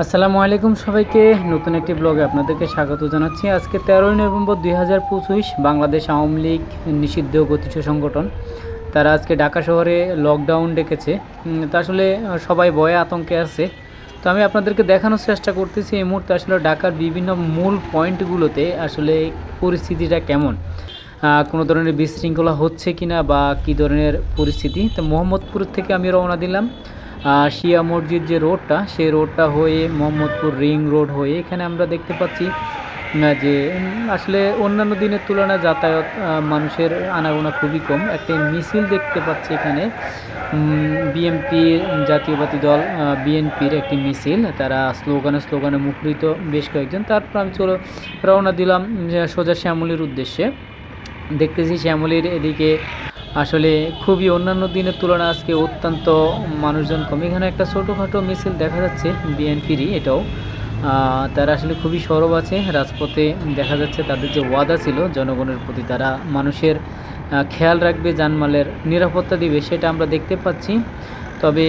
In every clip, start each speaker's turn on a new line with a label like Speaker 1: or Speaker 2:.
Speaker 1: আসসালামু আলাইকুম সবাইকে, নতুন একটি ব্লগে আপনাদেরকে স্বাগত জানাচ্ছি। আজকে 13ই নভেম্বর 2025 বাংলাদেশ আওয়ামী লীগ নিষিদ্ধ গতিষ্ঠ সংগঠন তারা আজকে ঢাকা শহরে লকডাউন ডেকেছে। তা আসলে সবাই ভয়ে আতঙ্কে আছে। তো আমি আপনাদেরকে দেখানোর চেষ্টা করতেছি এই মুহূর্তে আসলে ঢাকার বিভিন্ন মূল পয়েন্টগুলোতে আসলে পরিস্থিতিটা কেমন, কোনো ধরনের বিশৃঙ্খলা হচ্ছে কিনা বা কী ধরনের পরিস্থিতি। তো মোহাম্মদপুর থেকে আমি রওনা দিলাম শিয়া মসজিদ যে রোডটা, সেই রোডটা হয়ে মোহাম্মদপুর রিং রোড হয়ে এখানে আমরা দেখতে পাচ্ছি যে আসলে অন্যান্য দিনের তুলনায় যাতায়াত মানুষের আনাগোনা খুবই কম। একটা মিছিল দেখতে পাচ্ছি এখানে বিএনপি জাতীয়বাদী দল বিএনপির একটি মিছিল, তারা স্লোগানে মুখরিত বেশ কয়েকজন। তারপর আমি রওনা দিলাম সোজা শ্যামলীর উদ্দেশ্যে। দেখতেছি শ্যামলীর এদিকে আসলে খুবই অন্যান্য দিনের তুলনায় আজকে অত্যন্ত মানুষজন কম। এখানে একটা ছোটোখাটো মিছিল দেখা যাচ্ছে বিএনপিরই, এটাও তারা আসলে খুবই সরব আছে রাজপথে। দেখা যাচ্ছে তাদের যে ওয়াদা ছিল জনগণের প্রতি, তারা মানুষের খেয়াল রাখবে, জানমালের নিরাপত্তা দিবে, সেটা আমরা দেখতে পাচ্ছি। তবে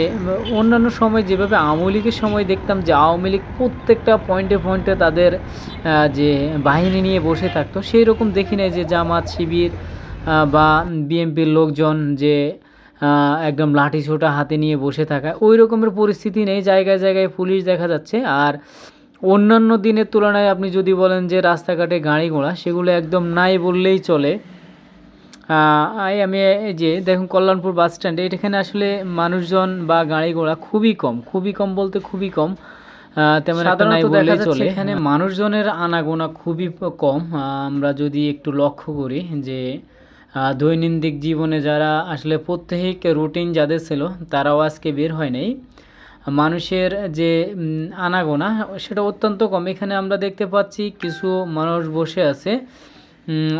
Speaker 1: অন্যান্য সময় যেভাবে আওয়ামী লীগের সময় দেখতাম যে আওয়ামী লীগ প্রত্যেকটা পয়েন্টে তাদের যে বাহিনী নিয়ে বসে থাকতো, সেই রকম দেখি নাই যে জামাত শিবির বা বিএনপির লোকজন যে একদম লাঠি ছোটা হাতে নিয়ে বসে থাকা, ওই রকমের পরিস্থিতি নেই। জায়গায় জায়গায় পুলিশ দেখা যাচ্ছে। আর অন্যান্য দিনের তুলনায় আপনি যদি বলেন যে রাস্তাঘাটে গাড়ি ঘোড়া, সেগুলো একদম নাই বললেই চলে। আমি এই যে দেখুন কল্যাণপুর বাস স্ট্যান্ডে, এখানে আসলে মানুষজন বা গাড়ি ঘোড়া খুবই কম বলতে খুবই কম, তেমন একটা নাই বললেই চলে। এখানে মানুষজনের আনাগোনা খুবই কম। আমরা যদি একটু লক্ষ্য করি যে দৈনন্দিন জীবনে যারা আসলে প্রত্যেক রুটিন যাদের ছিল তারাও আজকে বের হয় নাই। মানুষের যে আনাগোনা সেটা অত্যন্ত কম। এখানে আমরা দেখতে পাচ্ছি কিছু মানুষ বসে আছে,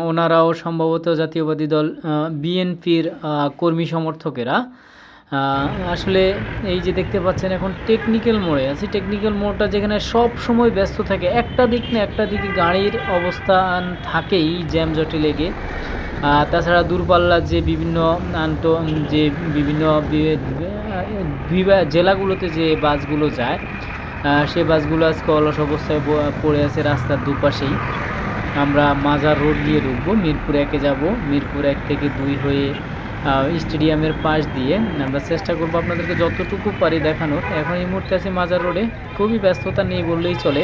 Speaker 1: ওনারাও সম্ভবত জাতীয়বাদী দল বিএনপির কর্মী সমর্থকেরা। আসলে এই যে দেখতে পাচ্ছেন এখন টেকনিক্যাল মোড়ে আছে। টেকনিক্যাল মোড়টা যেখানে সব সময় ব্যস্ত থাকে, একটা দিক না একটা দিকে গাড়ির অবস্থান থাকেই জ্যামজটে লেগে। তাছাড়া দূরপাল্লার যে বিভিন্ন বিভিন্ন জেলাগুলোতে যে বাসগুলো যায়, সে বাসগুলো আজকে অলস অবস্থায় পড়ে আছে রাস্তার দুপাশেই। আমরা মাজার রোড দিয়ে ঢুকবো, মিরপুর 1-এ যাব, মিরপুর 1 থেকে 2 হয়ে স্টেডিয়ামের পাশ দিয়ে আমরা চেষ্টা করবো আপনাদেরকে যতটুকু পারি দেখানোর। এখন এই মুহূর্তে আছে মাজার রোডে, খুবই ব্যস্ততা নেই বললেই চলে।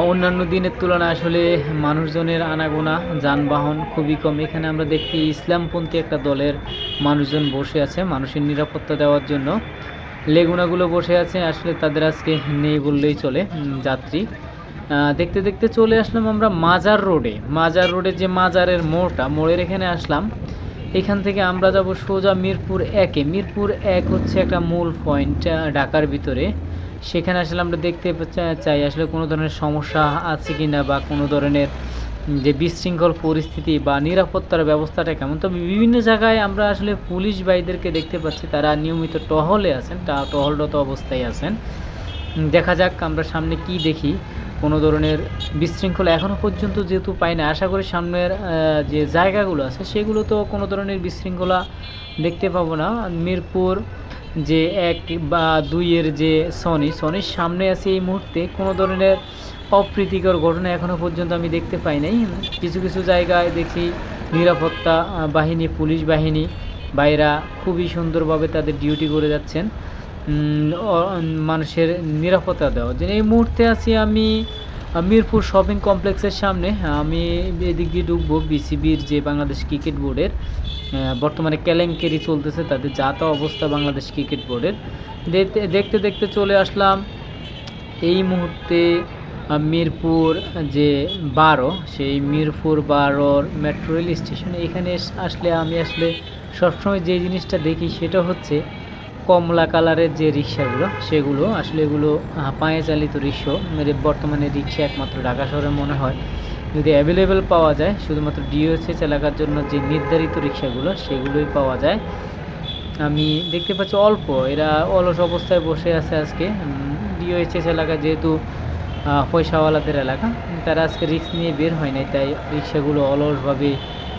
Speaker 1: অন্যান্য দিনের তুলনায় আসলে মানুষজনের আনাগোনা যানবাহন খুবই কম। এখানে আমরা দেখি ইসলামপন্থী একটা দলের মানুষজন বসে আছে মানুষের নিরাপত্তা দেওয়ার জন্য। লেগুনাগুলো বসে আছে, আসলে তাদের আজকে নেই বললেই চলে যাত্রী। দেখতে দেখতে চলে আসলাম আমরা মাজার রোডে যে মাজারের মোড়ের এখানে আসলাম। এখান থেকে আমরা যাব সোজা মিরপুর 1-এ। মিরপুর 1 হচ্ছে একটা মূল পয়েন্ট ঢাকার ভিতরে। সেখানে আসলে আমরা দেখতে চাই আসলে কোনো ধরনের সমস্যা আছে কি না, বা কোনো ধরনের যে বিশৃঙ্খল পরিস্থিতি বা নিরাপত্তার ব্যবস্থাটা কেমন। তবে বিভিন্ন জায়গায় আমরা আসলে পুলিশ ভাইদেরকে দেখতে পাচ্ছি, তারা নিয়মিত টহলে আছেন, টহলরত অবস্থায় আছেন। দেখা যাক আমরা সামনে কি দেখি। কোনো ধরনের বিশৃঙ্খলা এখনও পর্যন্ত যেহেতু পাই না, আশা করি সামনের যে জায়গাগুলো আছে সেগুলো তো কোনো ধরনের বিশৃঙ্খলা দেখতে পাবো না। মিরপুর যে 1 বা 2-এর যে সনির সামনে আছে, এই মুহূর্তে কোনো ধরনের অপ্রীতিকর ঘটনা এখনও পর্যন্ত আমি দেখতে পাই নাই। কিছু জায়গায় দেখি নিরাপত্তা বাহিনী, পুলিশ বাহিনী ভাইরা খুবই সুন্দরভাবে তাদের ডিউটি করে যাচ্ছেন মানুষের নিরাপত্তা দেওয়ার জন্য। এই মুহূর্তে আছি আমি মিরপুর শপিং কমপ্লেক্সের সামনে। আমি এদিক দিয়ে ঢুকবো বিসিবির যে বাংলাদেশ ক্রিকেট বোর্ডের বর্তমানে কেলেঙ্কারি চলতেছে, তাদের যাতা অবস্থা বাংলাদেশ ক্রিকেট বোর্ডের। দেখতে দেখতে চলে আসলাম এই মুহূর্তে মিরপুর যে 12, সেই মিরপুর 12 মেট্রো রেল স্টেশন। এখানে আমি আসলে সবসময় যে জিনিসটা দেখি সেটা হচ্ছে কমলা কালারের যে রিক্সাগুলো, সেগুলো আসলে এগুলো পায়ে চালিত রিক্সা। বর্তমানে রিক্সা একমাত্র ঢাকা শহরে মনে হয় যদি অ্যাভেলেবেল পাওয়া যায়, শুধুমাত্র ডিওএসএস এলাকার জন্য যে নির্ধারিত রিক্সাগুলো সেগুলোই পাওয়া যায়। আমি দেখতে পাচ্ছি এরা অলস অবস্থায় বসে আছে আজকে। ডিওএসএস এলাকা যেহেতু পয়সাওয়ালাদের এলাকা, তারা আজকে রিক্স নিয়ে বের হয় নাই, তাই রিক্সাগুলো অলসভাবে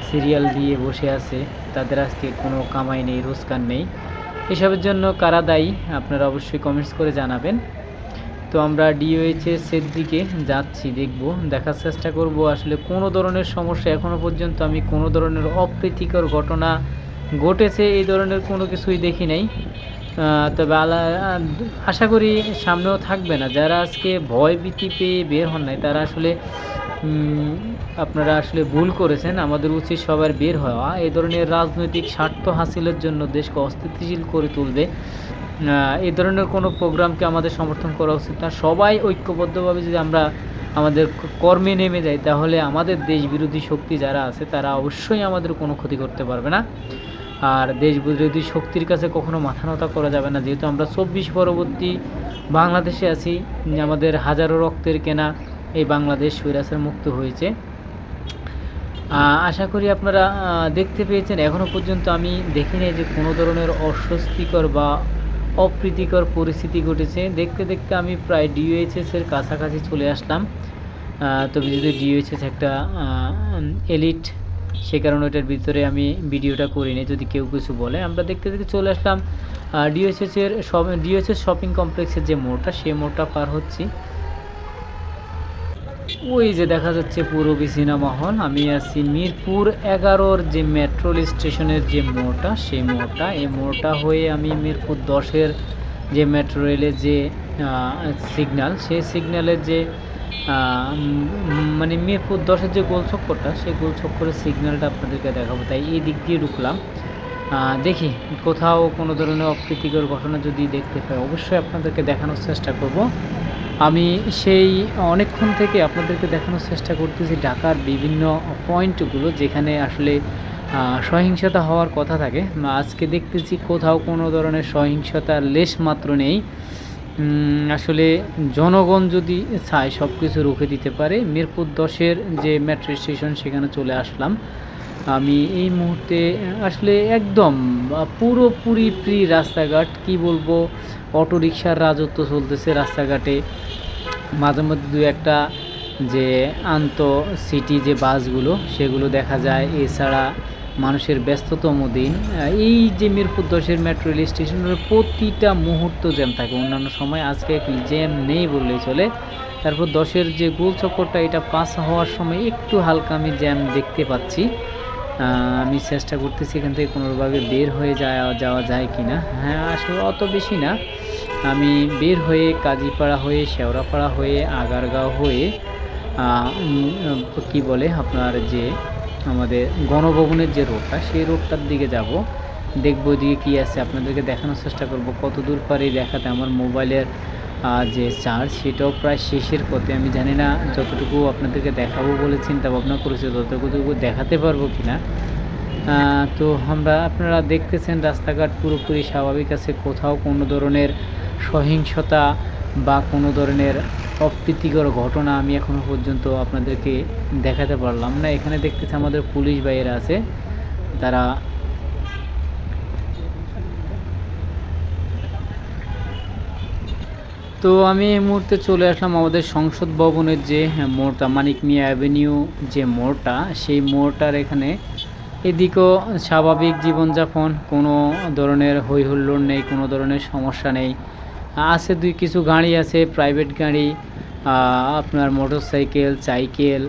Speaker 1: সিরিয়াল দিয়ে বসে আছে। তাদের আজকে কোনো কামাই নেই, রোজগার নেই। এসবের জন্য কারা দায়ী আপনারা অবশ্যই কমেন্টস করে জানাবেন। তো আমরা ডিওএইচএস এর দিকে যাচ্ছি, দেখার চেষ্টা করব আসলে কোনো ধরনের সমস্যা এখনও পর্যন্ত আমি কোনো ধরনের অপ্রীতিকর ঘটনা ঘটেছে এই ধরনের কোনো কিছুই দেখি নাই। তবে আশা করি সামনেও থাকবে না। যারা আজকে ভয় ভীতি পেয়ে বের হন নাই তারা আসলে আপনারা আসলে ভুল করেছেন। আমাদের উচিত সবার বের হওয়া। এই ধরনের রাজনৈতিক স্বার্থ হাসিলের জন্য দেশকে অস্থিতিশীল করে তুলবে এই ধরনের কোনো প্রোগ্রামকে আমাদের সমর্থন করা উচিত না। সবাই ঐক্যবদ্ধভাবে যদি আমরা আমাদের কর্মে নেমে যাই তাহলে আমাদের দেশ বিরোধী শক্তি যারা আছে তারা অবশ্যই আমাদের কোনো ক্ষতি করতে পারবে না। আর দেশ বিরোধী শক্তির কাছে কখনো মাথা নত করা যাবে না, যেহেতু আমরা 24 পরবর্তী বাংলাদেশে আছি। আমাদের হাজারো রক্তের কেনা এই বাংলাদেশ স্বৈরাচার মুক্ত হয়েছে। আশা করি আপনারা দেখতে পেয়েছেন। এখনও পর্যন্ত আমি দেখিনি যে কোনো ধরনের অস্বস্তিকর বা অপ্রীতিকর পরিস্থিতি ঘটেছে। দেখতে দেখতে আমি প্রায় ডিওএইচএস এর কাছাকাছি চলে আসলাম। তবে যদি ডিওএইচএস একটা এলিট, সে কারণে ওটার ভিতরে আমি ভিডিওটা করিনি, যদি কেউ কিছু বলে। আমরা দেখতে দেখতে চলে আসলাম ডিওএইচএস শপিং কমপ্লেক্সের যে মোড়টা, সেই মোড়টা পার হচ্ছি। ওই যে দেখা যাচ্ছে পূরবী সিনেমা হল। আমি আছি মিরপুর 11-র যে মেট্রো স্টেশনের যে মোড়টা, সেই মোড়টা। এই মোড়টা হয়ে আমি মিরপুর 10-এর যে মেট্রো রেলের যে সিগন্যাল, সেই সিগন্যালের যে মানে মিরপুর 10-এর যে গোল চক্করটা, সেই গোল চক্করের সিগন্যালটা আপনাদেরকে দেখাবো। তাই এই দিক দিয়ে ঢুকলাম। দেখি কোথাও কোনো ধরনের অপ্রীতিকর ঘটনা যদি দেখতে পাই অবশ্যই আপনাদেরকে দেখানোর চেষ্টা করব। আমি সেই অনেকক্ষণ থেকে আপনাদেরকে দেখানোর চেষ্টা করতেছি ঢাকার বিভিন্ন পয়েন্টগুলো যেখানে আসলে সহিংসতা হওয়ার কথা থাকে। আজকে দেখতেছি কোথাও কোনো ধরনের সহিংসতার লেশ মাত্র নেই। আসলে জনগণ যদি চায় সব কিছু রুখে দিতে পারে। মিরপুর 10-এর যে মেট্রো স্টেশন, সেখানে চলে আসলাম। আমি এই মুহূর্তে আসলে একদম পুরোপুরি ফ্রি রাস্তাঘাট, কি বলবো, অটোরিকশার রাজত্ব চলতেছে রাস্তাঘাটে। মাঝে মধ্যে দু একটা যে সিটি যে বাসগুলো, সেগুলো দেখা যায়। এছাড়া মানুষের ব্যস্ততম দিন। এই যে মিরপুর 10-এর মেট্রো রেল স্টেশনের প্রতিটা মুহূর্ত জ্যাম থাকে। অন্যান্য সময় আজকে জ্যাম নেই বললেই চলে। তারপর 10-এর যে গোল চক্করটা, এটা পাস হওয়ার সময় একটু হালকা আমি জ্যাম দেখতে পাচ্ছি। আমি চেষ্টা করতেছি এখান থেকে কোনোভাবে বের হয়ে যাওয়া যায় কি না। হ্যাঁ, আসলে অত বেশি না। আমি বের হয়ে কাজীপাড়া হয়ে, শেওড়াপাড়া হয়ে, আগারগাঁও হয়ে কি বলে আপনার যে আমাদের গণভবনের যে রোডটা, সেই রোডটার দিকে যাব। দেখবো ওইদিকে কী আছে, আপনাদেরকে দেখানোর চেষ্টা করব। কত দূর পারি দেখাতে। আমার মোবাইলের যে চার্জ, সেটাও প্রায় শেষের পথে। আমি জানি না যতটুকু আপনাদেরকে দেখাবো বলে চিন্তা ভাবনা করেছি ততটুকু দেখাতে পারবো কি না। তো আপনারা দেখতেছেন রাস্তাঘাট পুরোপুরি স্বাভাবিক আছে। কোথাও কোনো ধরনের সহিংসতা বা কোনো ধরনের অপ্রীতিকর ঘটনা আমি এখনও পর্যন্ত আপনাদেরকে দেখাতে পারলাম না। এখানে দেখতেছি আমাদের পুলিশ ভাইয়েরা আছে, তারা তো আমি এই মুহূর্তে চলে আসলাম আমাদের সংসদ ভবনের যে মোড়টা, মানিক মিয়া অ্যাভিনিউ যে মোড়টা, সেই মোড়টার এখানে। এদিকেও স্বাভাবিক জীবনযাপন, কোনো ধরনের হই হুল্লোড় নেই, কোনো ধরনের সমস্যা নেই। আছে কিছু গাড়ি আছে, প্রাইভেট গাড়ি, আপনার মোটরসাইকেল, সাইকেল,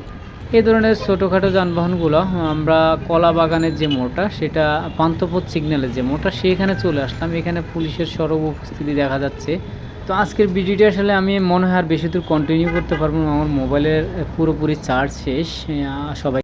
Speaker 1: এই ধরনের ছোটোখাটো যানবাহনগুলো। আমরা কলা বাগানের যে মোড়টা, সেটা পান্থপথ সিগন্যালের যে মোড়টা, সেখানে চলে আসলাম। এখানে পুলিশের সরব উপস্থিতি দেখা যাচ্ছে। তো আজকের ভিডিওটি আসলে আমি মনে হয় আর বেশি দূর কন্টিনিউ করতে পারবো না, আমার মোবাইলের পুরোপুরি চার্জ শেষ। সবাই